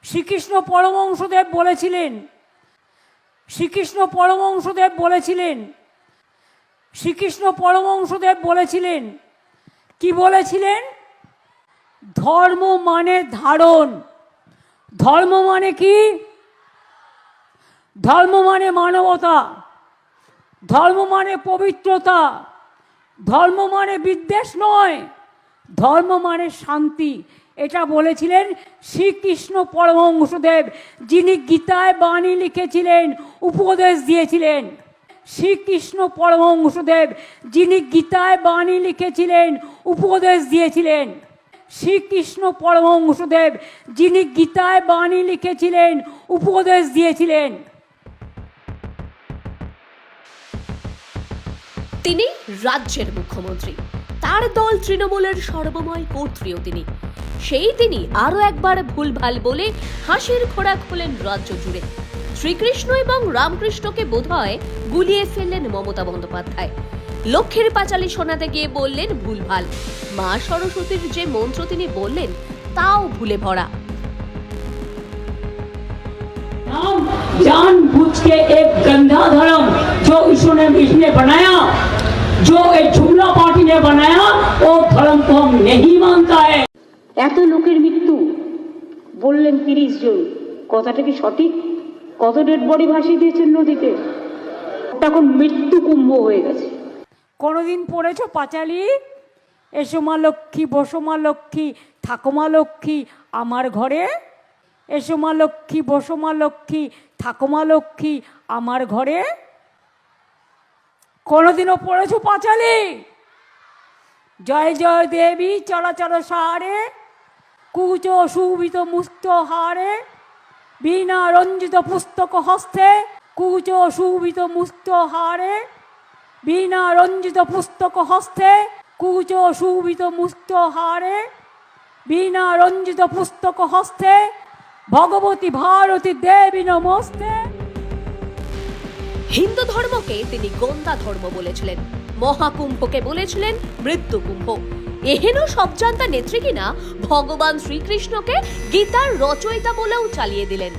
শ্রীকৃষ্ণ পরমহংসদেব বলেছিলেন, শ্রীকৃষ্ণ পরমহংসদেব বলেছিলেন, শ্রীকৃষ্ণ পরমহংসদেব বলেছিলেন, কি বলেছিলেন? ধর্ম মানে ধারণ। ধর্ম মানে কি? ধর্ম মানে মানবতা, ধর্ম মানে পবিত্রতা, ধর্ম মানে বিদ্বেষ নয়, ধর্ম মানে শান্তি। এটা বলেছিলেন শ্রীকৃষ্ণ পরমহংসদেব, যিনি গীতায় বাণী লিখেছিলেন, উপদেশ দিয়েছিলেন। শ্রীকৃষ্ণ পরমহংসদেব, যিনি গীতায় বাণী লিখেছিলেন, উপদেশ দিয়েছিলেন। শ্রীকৃষ্ণ পরমহংসদেব, যিনি গীতায় বাণী লিখেছিলেন, উপদেশ দিয়েছিলেন। তিনি রাজ্যের মুখ্যমন্ত্রী, তার দল তৃণমূলের সর্বময় কর্ত্রীও তিনি। তিনি আরো একবার ভুলভাল বলে হাসির খোরাক হলেন রাজ্য জুড়ে। শ্রীকৃষ্ণ এবং রামকৃষ্ণকে বোধহয় গুলিয়ে ফেললেন মমতা বন্দ্যোপাধ্যায়। লক্ষ্মীর পাঁচালী শোনাতে গিয়ে বললেন ভুলভাল। মা সরস্বতীর যে মন্ত্র তিনি বললেন তাও ভুলে ভরা। जानबूझ के एक गंदा धर्म जो ईश्वर ने इसने बनाया, जो एक जुमला पार्टी ने बनाया, वो धर्म को हम नहीं मानता है। এত লোকের মৃত্যু বললেন 30 জন, কথাটা কি সঠিক? কত ডেড বডি ভাসিয়ে দিয়েছেন নদীতে? তখন মৃত্যু কুম্ভ হয়ে গেছে। কোনোদিন পড়েছো পাঁচালী? এসো মা লক্ষ্মী, বসো মা লক্ষ্মী, থাকো মা লক্ষ্মী আমার ঘরে। এসো মা লক্ষ্মী, বসো মা লক্ষ্মী, থাকো মা লক্ষ্মী আমার ঘরে। কোনোদিনও পড়েছো পাঁচালী? জয় জয় দেবী চরাচর সারে, কুচ শোভিত মুক্ত হারে, বীণা রঞ্জিত পুস্তক হস্তে, কুচ শোভিত মুক্ত হারে, বীণা রঞ্জিত পুস্তক হস্তে, কুচ শোভিত মুক্ত হারে, বীণা রঞ্জিত পুস্তক হস্তে, ভগবতী ভারতী দেবী নমস্তে। হিন্দু ধর্মকে তিনি গন্দা ধর্ম বলেছিলেন, মহাকুম্ভকে বলেছিলেন মৃত্যুকুম্ভ। এহেন সবজান্তা নেত্রী কিনা ভগবান শ্রীকৃষ্ণকে গীতার রচয়িতা বলেও চালিয়ে দিলেন।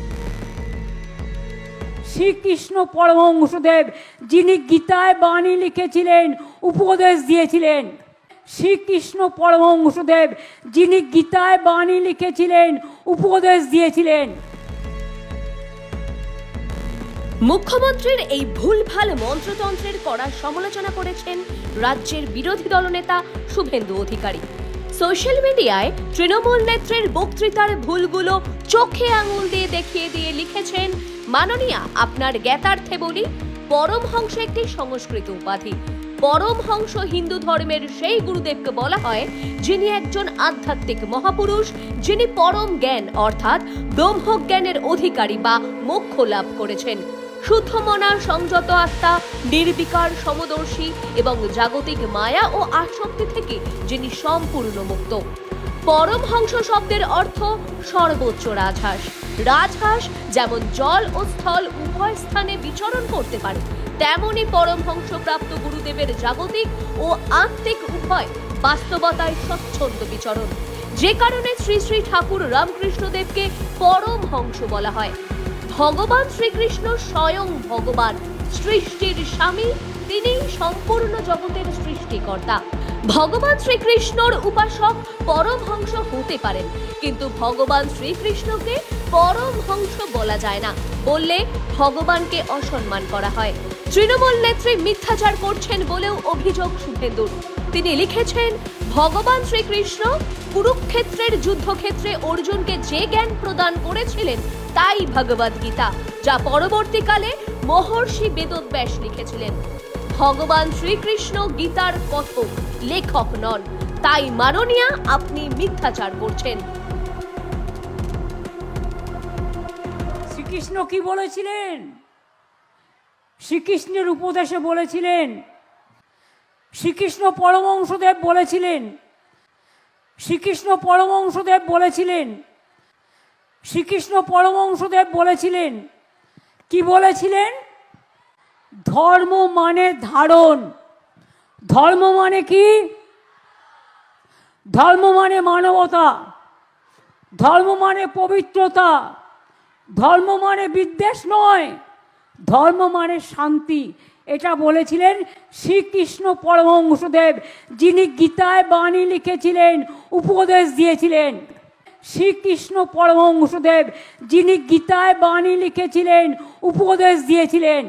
শ্রীকৃষ্ণ পরমহংসদেব, যিনি গীতায় বাণী লিখেছিলেন, উপদেশ দিয়েছিলেন। শ্রীকৃষ্ণ পরমহংসদেব, যিনি গীতায় বাণী লিখেছিলেন, উপদেশ দিয়েছিলেন। মুখ্যমন্ত্রীর এই ভুলভাল মন্ত্রতন্ত্রের কড়া সমালোচনা করেছেন রাজ্যের বিরোধী দলনেতা শুভেন্দু অধিকারী। সোশ্যাল মিডিয়ায় তৃণমূল নেত্রীর বক্তৃতার ভুলগুলো চোখে আঙুল দিয়ে দেখিয়ে দিয়ে লিখেছেন, মাননীয়া আপনার জ্ঞাতার্থে বলি, পরমহংস একটি সংস্কৃত উপাধি। পরমহংস হিন্দু ধর্মের সেই গুরুদেবকে বলা হয় যিনি একজন আধ্যাত্মিক মহাপুরুষ, যিনি পরম জ্ঞান অর্থাৎ ব্রহ্মজ্ঞানের অধিকারী বা মোক্ষ লাভ করেছেন। শুদ্ধ মনা, সংযত আত্মা, নির্বিকার, সমদর্শী এবং জাগতিক মায়া ও আসক্তি থেকে যিনি সম্পূর্ণ মুক্ত। পরমহংস শব্দের অর্থ সর্বোচ্চ রাজহাঁস। রাজহাঁস যেমন জল ও স্থল উভয় স্থানে বিচরণ করতে পারে, তেমনি পরমহংস প্রাপ্ত গুরুদেবের জাগতিক ও আত্মিক উভয় বাস্তবতায় স্বচ্ছন্দ বিচরণ, যে কারণে শ্রী শ্রী ঠাকুর রামকৃষ্ণদেবকে পরমহংস বলা হয়। ভগবান শ্রীকৃষ্ণ স্বয়ং ভগবান, সৃষ্টির স্বামী, তিনি সম্পূর্ণ জগতের সৃষ্টিকর্তা। ভগবান শ্রীকৃষ্ণর উপাসক পরমহংস হতে পারেন, কিন্তু ভগবান শ্রীকৃষ্ণকে পরমহংস বলা যায় না, বললে ভগবানকে অসম্মান করা হয়। তৃণমূল নেত্রী মিথ্যাচার করছেন বলেও অভিযোগ শুভেন্দুর। তিনি লিখেছেন, ভগবান শ্রীকৃষ্ণ কুরুক্ষেত্রের যুদ্ধক্ষেত্রে অর্জুনকে যে জ্ঞান প্রদান করেছিলেন তাই ভগবদ গীতা, যা পরবর্তীকালে মহর্ষি বেদব্যাস লিখেছিলেন। ভগবান শ্রীকৃষ্ণ গীতার কথক, লেখক নন, তাই মাননীয়া আপনি মিথ্যাচার করছেন। শ্রীকৃষ্ণ কি বলেছিলেন? শ্রীকৃষ্ণের উপদেশে বলেছিলেন, শ্রীকৃষ্ণ পরমহংসদেব বলেছিলেন, শ্রীকৃষ্ণ পরমহংসদেব বলেছিলেন, শ্রীকৃষ্ণ পরমহংসদেব বলেছিলেন, কি বলেছিলেন? ধর্ম মানে ধারণ। ধর্ম মানে কি? ধর্ম মানে মানবতা, ধর্ম মানে পবিত্রতা, ধর্ম মানে বিদ্বেষ নয়, ধর্ম মানে শান্তি। এটা বলেছিলেন শ্রীকৃষ্ণ পরমহংসদেব, যিনি গীতায় বাণী লিখেছিলেন, উপদেশ দিয়েছিলেন। শ্রীকৃষ্ণ পরমহংসদেব, যিনি গীতায় বাণী লিখেছিলেন, উপদেশ দিয়েছিলেন।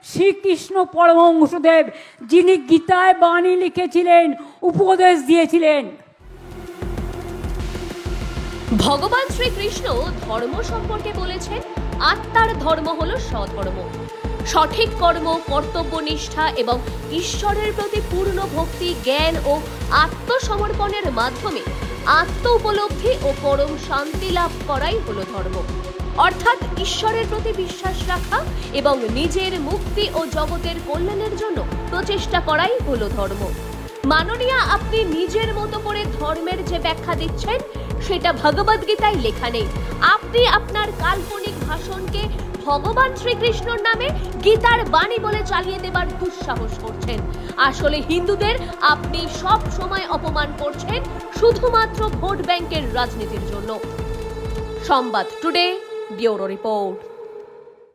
শ্রীকৃষ্ণ পরমহংসদেব, যিনি গীতায় বাণী লিখেছিলেন, উপদেশ দিয়েছিলেন। ভগবান শ্রীকৃষ্ণ ধর্ম সম্পর্কে বলেছেন, আত্মার ধর্ম হলো স্বধর্ম। সঠিক কর্ম, কর্তব্যনিষ্ঠা এবং ঈশ্বরের প্রতি পূর্ণ ভক্তি, জ্ঞান ও আত্মসমর্পণের মাধ্যমে আত্ম উপলব্ধি ও পরম শান্তি লাভ করাই হলো ধর্ম। অর্থাৎ ঈশ্বরের প্রতি বিশ্বাস রাখা এবং নিজের মুক্তি ও জগতের কল্যাণের জন্য প্রচেষ্টা করাই হলো ধর্ম। মাননীয়া, আপনি নিজের মতো করে ধর্মের যে ব্যাখ্যা দিচ্ছেন সেটা ভগবদ্গীতায় লেখা নেই। আপনি আপনার কাল্পনিক ভাষণকে ভগবান শ্রীকৃষ্ণর নামে গীতার বাণী বলে চালিয়ে দেবার দুঃসাহস করছেন। আসলে হিন্দুদের আপনি সব সময় অপমান করছেন শুধুমাত্র ভোট ব্যাংকের রাজনীতির জন্য। সংবাদ টুডে, ব্যুরো রিপোর্ট।